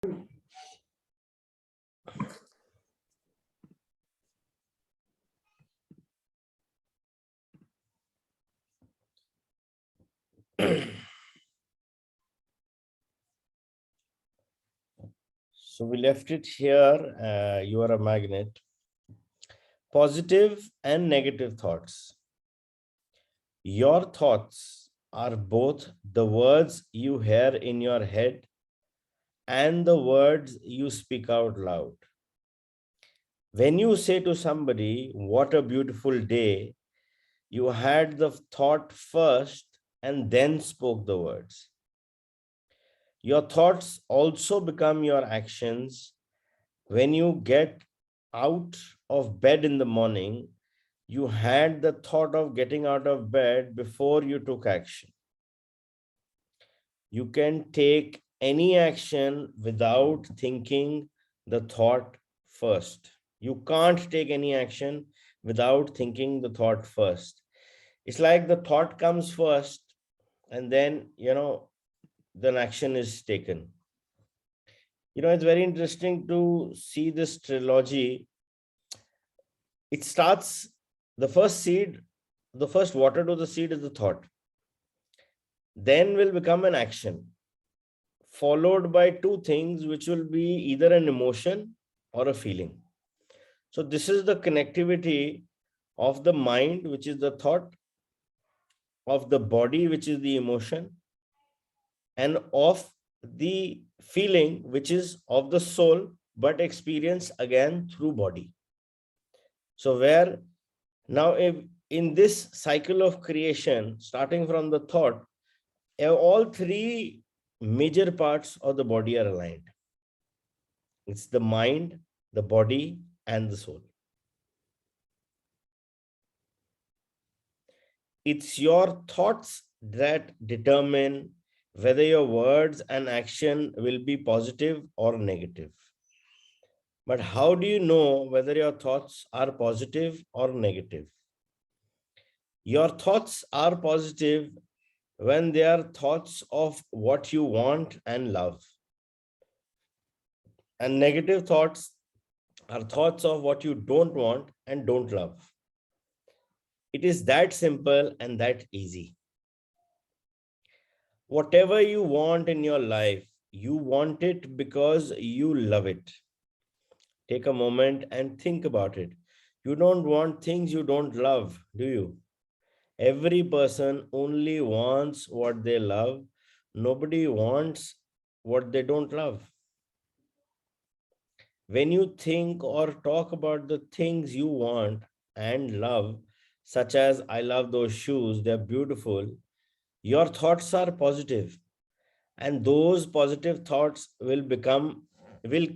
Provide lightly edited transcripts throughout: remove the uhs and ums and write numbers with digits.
So we left it here. You are a magnet. Positive and negative thoughts. Your thoughts are both the words you hear in your head and the words you speak out loud. When you say to somebody, "What a beautiful day," you had the thought first and then spoke the words. Your thoughts also become your actions. When you get out of bed in the morning, you had the thought of getting out of bed before you took action. You can take any action without thinking the thought first. You can't take any action without thinking the thought first. It's like the thought comes first and then, then action is taken. It's very interesting to see this trilogy. It starts, the first seed, the first water to the seed is the thought. Then will become an action, followed by two things, which will be either an emotion or a feeling. So this is the connectivity of the mind, which is the thought, of the body, which is the emotion, and of the feeling, which is of the soul, but experienced again through body. So where now, if in this cycle of creation, starting from the thought, all three major parts of the body are aligned. It's the mind, the body, and the soul. It's your thoughts that determine whether your words and action will be positive or negative. But how do you know whether your thoughts are positive or negative? Your thoughts are positive when they are thoughts of what you want and love. And negative thoughts are thoughts of what you don't want and don't love. It is that simple and that easy. Whatever you want in your life, you want it because you love it. Take a moment and think about it. You don't want things you don't love, do you? Every person only wants what they love. Nobody wants what they don't love. When you think or talk about the things you want and love, such as "I love those shoes, they're beautiful," your thoughts are positive, and those positive thoughts will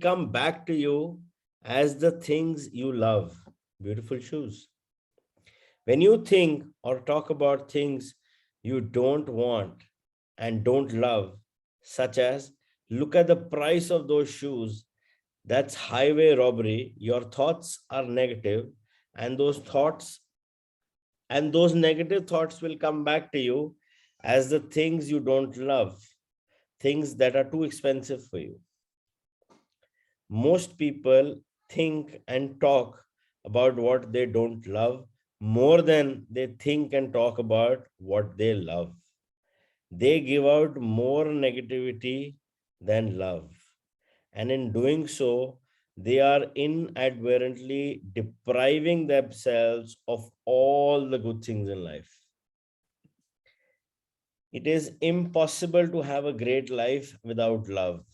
come back to you as the things you love. Beautiful shoes. When you think or talk about things you don't want and don't love, such as "Look at the price of those shoes, that's highway robbery," your thoughts are negative, and those negative thoughts will come back to you as the things you don't love, things that are too expensive for you. Most people think and talk about what they don't love more than they think and talk about what they love. They give out more negativity than love. And in doing so, they are inadvertently depriving themselves of all the good things in life. It is impossible to have a great life without love.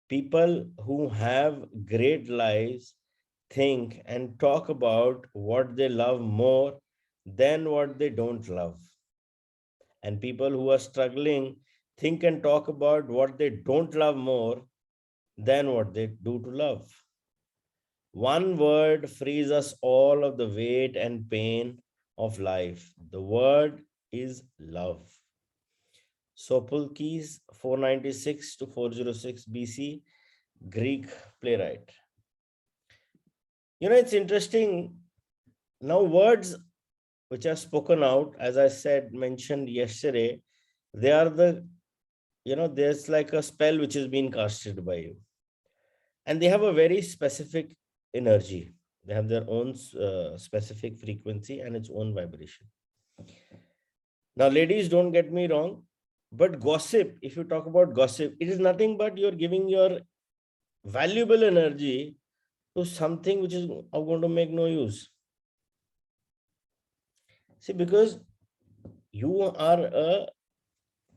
People who have great lives think and talk about what they love more than what they don't love. And people who are struggling think and talk about what they don't love more than what they do to love. One word frees us all of the weight and pain of life. The word is love. Sophocles, 496 to 406 BC, Greek playwright. It's interesting. Now, words which are spoken out, as I said, mentioned yesterday, they are the there's like a spell which is being casted by you, and they have a very specific energy. They have their own specific frequency and its own vibration. Now, ladies, don't get me wrong, but gossip, if you talk about gossip, it is nothing but you're giving your valuable energy to something which is going to make no use. See, because you are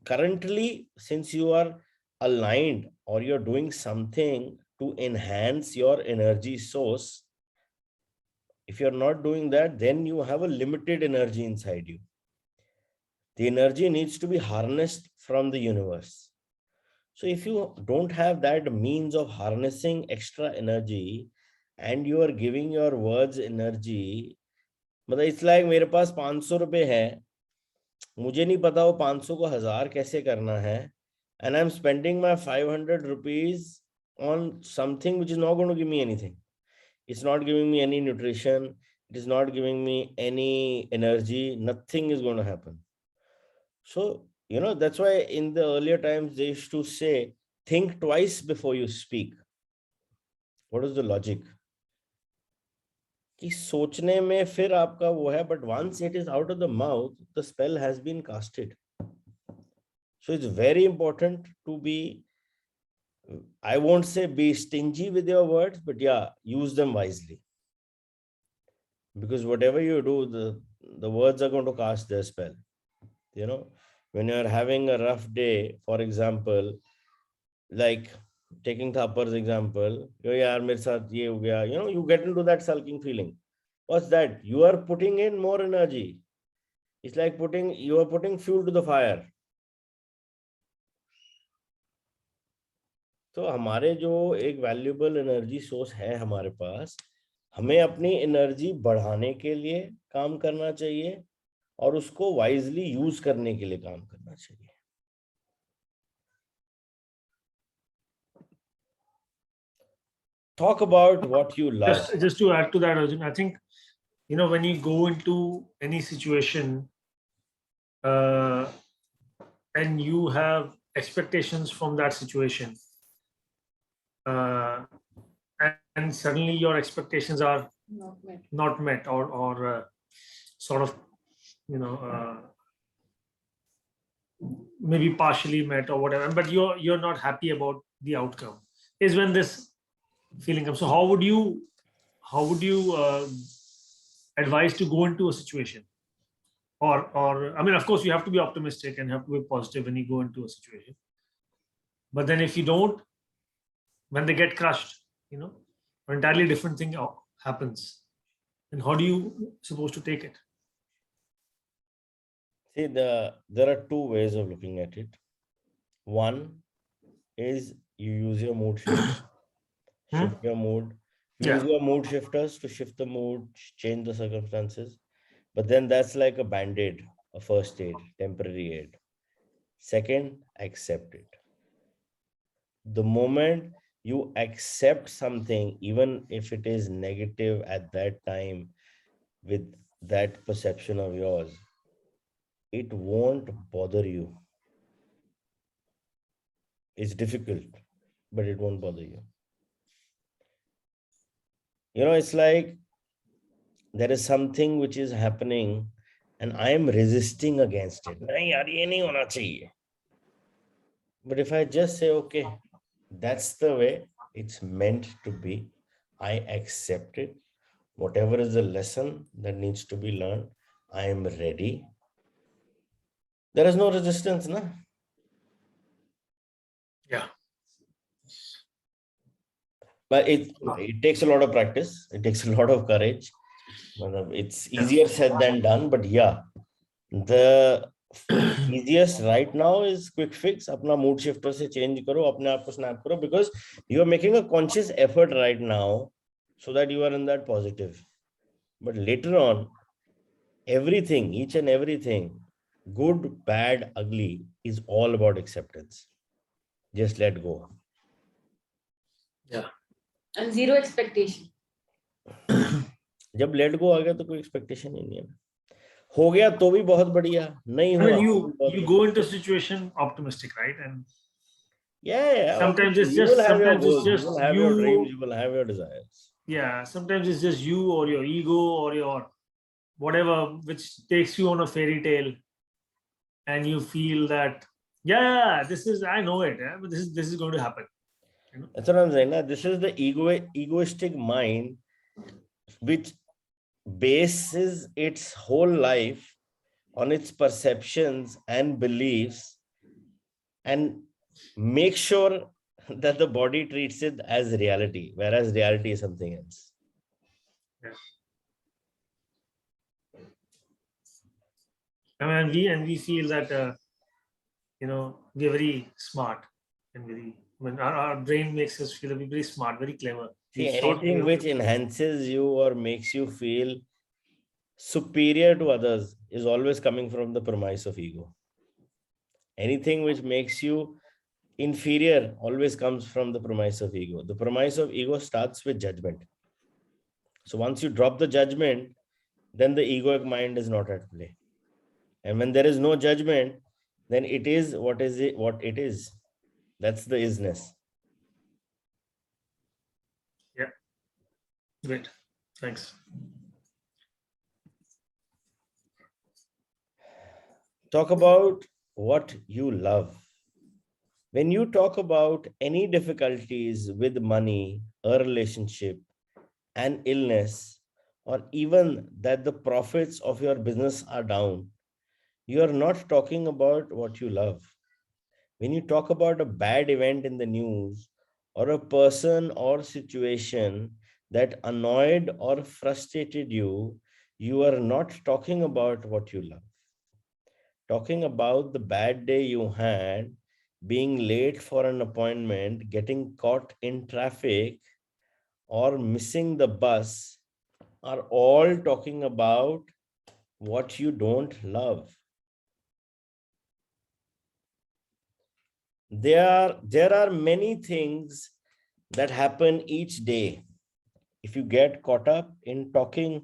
currently, since you are aligned or you're doing something to enhance your energy source, if you're not doing that, then you have a limited energy inside you. The energy needs to be harnessed from the universe. So if you don't have that means of harnessing extra energy and you are giving your words energy, मतलब it's like मेरे पास 500 रुपए है, मुझे नहीं पता वो 500 को 1000 कैसे करना है, and I'm spending my 500 rupees on something which is not going to give me anything. It's not giving me any nutrition. It is not giving me any energy. Nothing is going to happen. So, that's why in the earlier times they used to say, think twice before you speak. What is the logic? कि सोचने में फिर आपका वो है, but once it is out of the mouth, the spell has been casted. So it's very important to be, I won't say be stingy with your words, but yeah, use them wisely. Because whatever you do, the words are going to cast their spell. When you're having a rough day, for example, like taking Thappar's example, yaar mere saath ye ho gaya, you get into that sulking feeling. What's that? You are putting in more energy. It's like you are putting fuel to the fire. तो हमारे जो एक valuable energy source है हमारे पास, हमें अपनी energy बढ़ाने के लिए काम करना चाहिए और उसको वाइजली यूज करने के लिए काम करना चाहिए. Talk about what you love. Just to add to that, Arjun, I think, when you go into any situation and you have expectations from that situation, and suddenly your expectations are not met or sort of, maybe partially met or whatever, but you're not happy about the outcome, is when this feeling comes. So how would you advise to go into a situation, or I mean, of course you have to be optimistic and have to be positive when you go into a situation, but then if you don't, when they get crushed, an entirely different thing happens, and how do you supposed to take it? See, there are two ways of looking at it. One is you use your mood shifters, shift your mood, use your mood shifters to shift the mood, change the circumstances. But then that's like a band-aid, a first aid, temporary aid. Second, accept it. The moment you accept something, even if it is negative at that time, with that perception of yours, it won't bother you. It's difficult, but it won't bother you. It's like there is something which is happening and I am resisting against it. Nahi yaar, ye nahi hona chahiye. But if I just say, okay, that's the way it's meant to be, I accept it. Whatever is the lesson that needs to be learned, I am ready. There is no resistance, na? Yeah. But it takes a lot of practice. It takes a lot of courage. It's easier said than done, but yeah, the easiest right now is quick fix. Apna mood shifter se change karo, apne aap ko snap karo, because you are making a conscious effort right now so that you are in that positive. But later on, everything, each and everything, good, bad, ugly, is all about acceptance. Just let go. Yeah. And zero expectation. जब let go आ गया तो कोई expectation ही नहीं है. हो गया तो भी बहुत बढ़िया, नहीं I mean, हुआ तो भी बहुत you बढ़िया. go into a situation optimistic, right? And Yeah, sometimes obviously it's you will just have your sometimes it's goals, you will just have your dreams, you. you will have your desires. Yeah, sometimes it's just you or your ego or your whatever, which takes you on a fairy tale, and you feel that, yeah, this is, I know it, yeah, but this is going to happen. You know? That's what I'm saying. Now, this is the egoistic mind which bases its whole life on its perceptions and beliefs, and make sure that the body treats it as reality, whereas reality is something else. Yeah. I mean, we feel that we're very smart and very. When our brain makes us feel very smart, very clever. See, We thought anything which enhances you or makes you feel superior to others is always coming from the premise of ego. Anything which makes you inferior always comes from the premise of ego. The premise of ego starts with judgment. So once you drop the judgment, then the egoic mind is not at play. And when there is no judgment, then it is what is it, what it is. That's the isness. yeah, great, thanks. Talk about what you love. When you talk about any difficulties with money, a relationship, an illness, or even that the profits of your business are down, you are not talking about what you love. When you talk about a bad event in the news, or a person or situation that annoyed or frustrated you, you are not talking about what you love. Talking about the bad day you had, being late for an appointment, getting caught in traffic, or missing the bus are all talking about what you don't love. There are many things that happen each day. If you get caught up in talking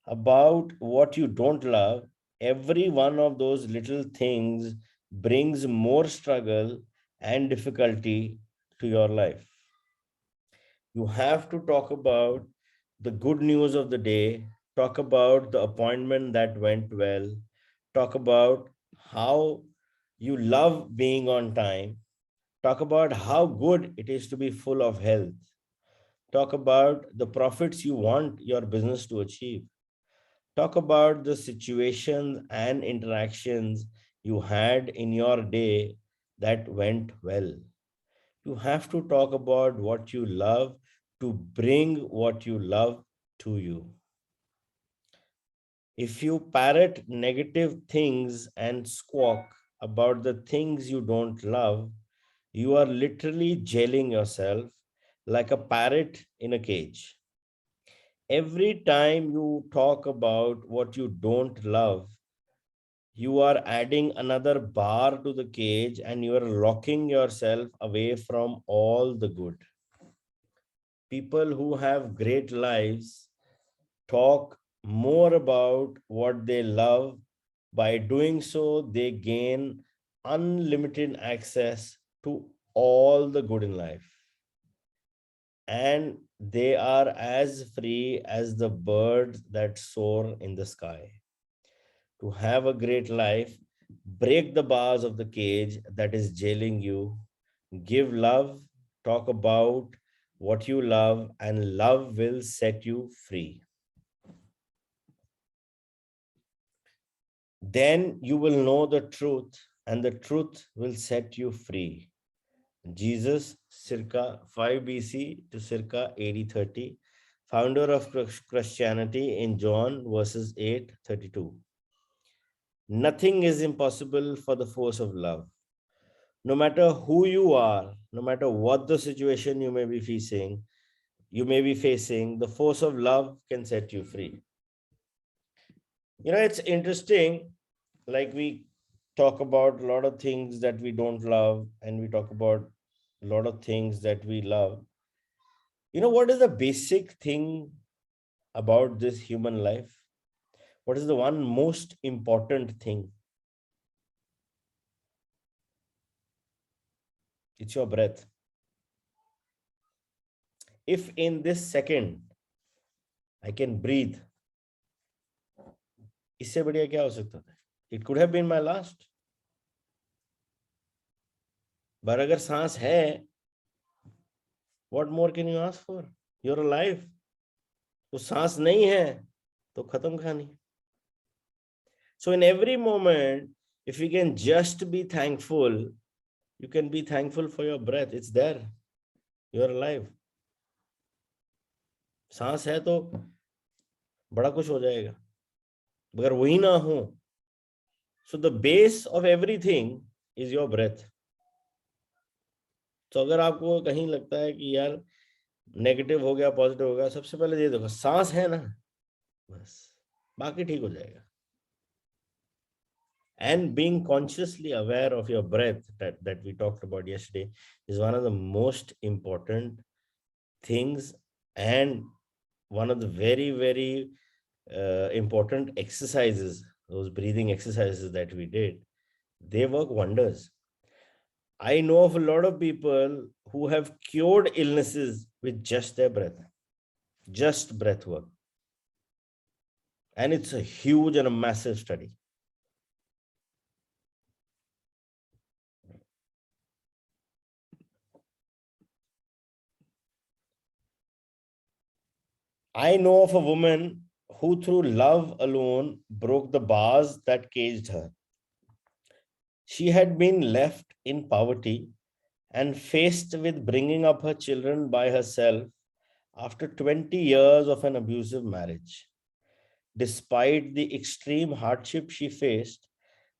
about what you don't love, every one of those little things brings more struggle and difficulty to your life. You have to talk about the good news of the day, talk about the appointment that went well, talk about how you love being on time, talk about how good it is to be full of health, talk about the profits you want your business to achieve, talk about the situations and interactions you had in your day that went well. You have to talk about what you love to bring what you love to you. If you parrot negative things and squawk about the things you don't love, you are literally jailing yourself like a parrot in a cage. Every time you talk about what you don't love, you are adding another bar to the cage and you are locking yourself away from all the good. People who have great lives talk more about what they love. By doing so, they gain unlimited access to all the good in life. And they are as free as the birds that soar in the sky. To have a great life, break the bars of the cage that is jailing you, give love, talk about what you love, and love will set you free. Then you will know the truth, and the truth will set you free. Jesus, circa 5 BC to circa AD 30, founder of Christianity in John verses 8:32. Nothing is impossible for the force of love. No matter who you are, no matter what the situation you may be facing, the force of love can set you free. It's interesting, like we talk about a lot of things that we don't love, and we talk about a lot of things that we love. What is the basic thing about this human life? What is the one most important thing? It's your breath. If in this second I can breathe, इससे बढ़िया क्या हो सकता था? It could have been my last. But अगर सांस है, what more can you ask for? You're alive. तो सांस नहीं है तो खत्म कहानी. So in every moment, if you can just be thankful, you can be thankful for your breath. It's there. You're alive. सांस है तो बड़ा कुछ हो जाएगा. अगर वही ना हो, so the base of everything is your breath. तो अगर आपको कहीं लगता है कि यार नेगेटिव हो गया, पॉजिटिव हो गया, सबसे पहले ये देखो, सांस है ना, बस बाकी ठीक हो जाएगा. And being consciously aware of your breath that we talked about yesterday is one of the most important things, and one of the very, very important exercises, those breathing exercises that we did, they work wonders. I know of a lot of people who have cured illnesses with just their breath, just breath work. And it's a huge and a massive study. I know of a woman who, through love alone, broke the bars that caged her. She had been left in poverty and faced with bringing up her children by herself after 20 years of an abusive marriage. Despite the extreme hardship she faced,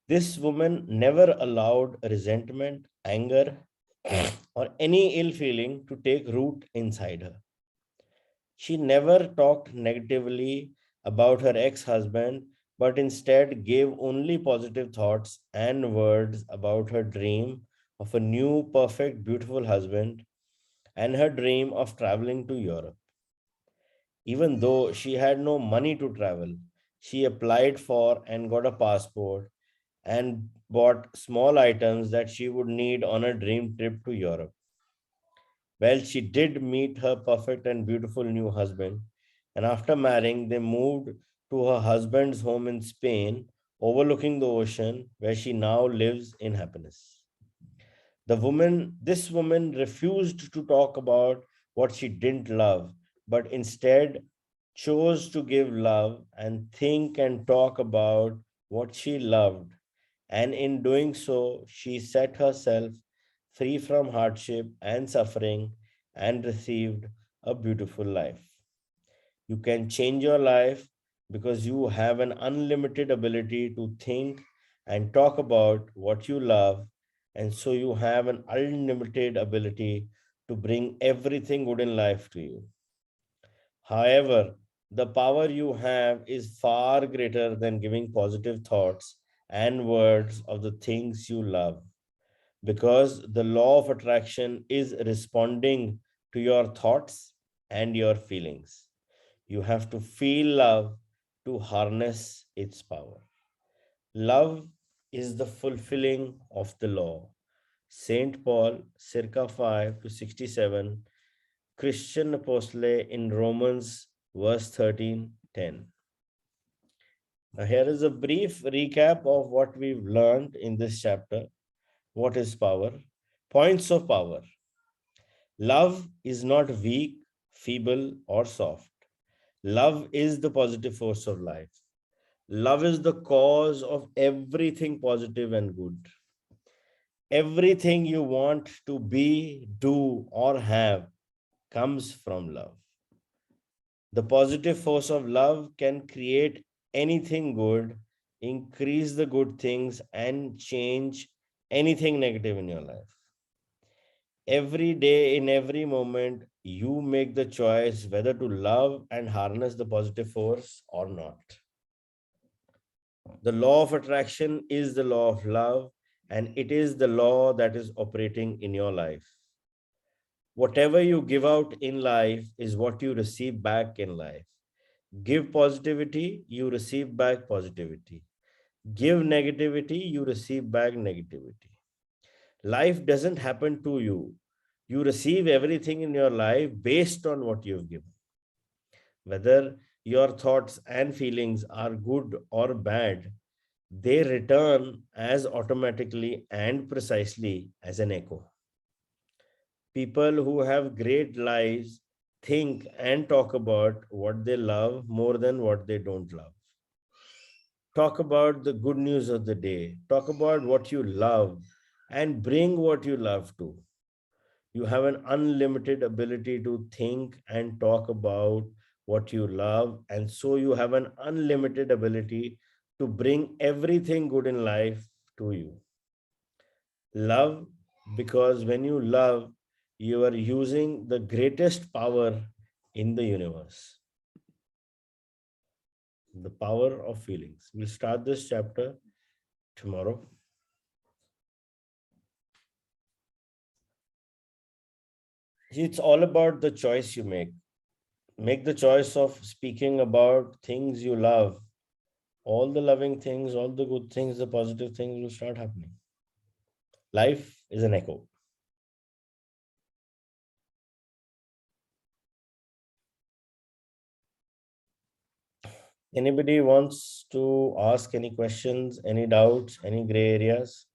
this woman never allowed resentment, anger, or any ill feeling to take root inside her. She never talked negatively about her ex husband, but instead gave only positive thoughts and words about her dream of a new, perfect, beautiful husband and her dream of traveling to Europe. Even though she had no money to travel, she applied for and got a passport and bought small items that she would need on a dream trip to Europe. Well, she did meet her perfect and beautiful new husband, and after marrying, they moved to her husband's home in Spain, overlooking the ocean, where she now lives in happiness. This woman refused to talk about what she didn't love, but instead chose to give love and think and talk about what she loved. And in doing so, she set herself free from hardship and suffering and received a beautiful life. You can change your life because you have an unlimited ability to think and talk about what you love. And so you have an unlimited ability to bring everything good in life to you. However, the power you have is far greater than giving positive thoughts and words of the things you love, because the law of attraction is responding to your thoughts and your feelings. You have to feel love to harness its power. Love is the fulfilling of the law. Saint Paul, circa 5 to 67, Christian apostle in Romans, verse 13:10. Now, here is a brief recap of what we've learned in this chapter. What is power? Points of power. Love is not weak, feeble, or soft. Love is the positive force of life. Love is the cause of everything positive and good. Everything you want to be, do, or have comes from love. The positive force of love can create anything good, increase the good things, and change anything negative in your life. Every day, in every moment, you make the choice whether to love and harness the positive force or not. The law of attraction is the law of love, and it is the law that is operating in your life. Whatever you give out in life is what you receive back in life. Give positivity, you receive back positivity. Give negativity, you receive back negativity. Life doesn't happen to you. You receive everything in your life based on what you've given. Whether your thoughts and feelings are good or bad, they return as automatically and precisely as an echo. People who have great lives think and talk about what they love more than what they don't love. Talk about the good news of the day. Talk about what you love and bring what you love to. You have an unlimited ability to think and talk about what you love. And so you have an unlimited ability to bring everything good in life to you. Love, because when you love, you are using the greatest power in the universe, the power of feelings. We'll start this chapter tomorrow. It's all about the choice you make. Make the choice of speaking about things you love. All the loving things, all the good things, the positive things will start happening. Life is an echo. Anybody wants to ask any questions, any doubts, any gray areas?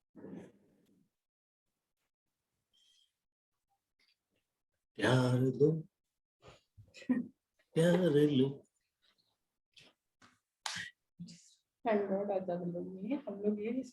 प्यार दो प्यार लो Thank God आज ज्यादा लोग नहीं है हम लोग ये